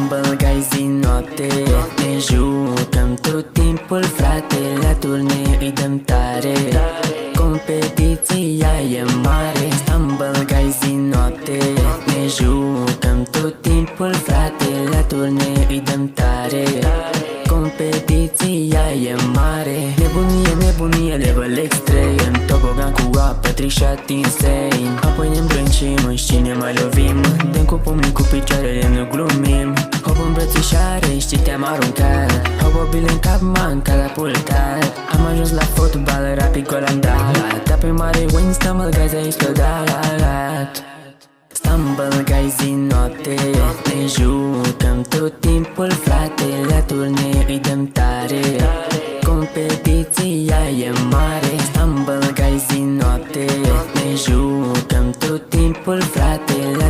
Bălgai zi noapte, ne jucăm tot timpul, frate. La turnee îi dăm tare, competiția e mare. Stam bălgai zi noapte, ne jucăm tot timpul, frate. La turnee îi dăm tare, competiția e mare. Nebunie, nebunie, level extrem, tobogan cu apă, trick shot insane. Apoi ne îmbrâncim, în cine mai lovim, dăm cu pumnii, cu picioarele, nu glumim. Hop îmbrățișare, știi te-am aruncat, hop bile în cap, m-am catapultat. Am ajuns la fotbal, rapid gol am dat, dar pe mare Winston, bălgai a explodat. Stam bălgai zi noapte, ne jucăm tot timpul, frate. La turnee îi dăm tare, competiția e mare. Stam bălgai zi noapte, ne jucăm tot timpul, frate. La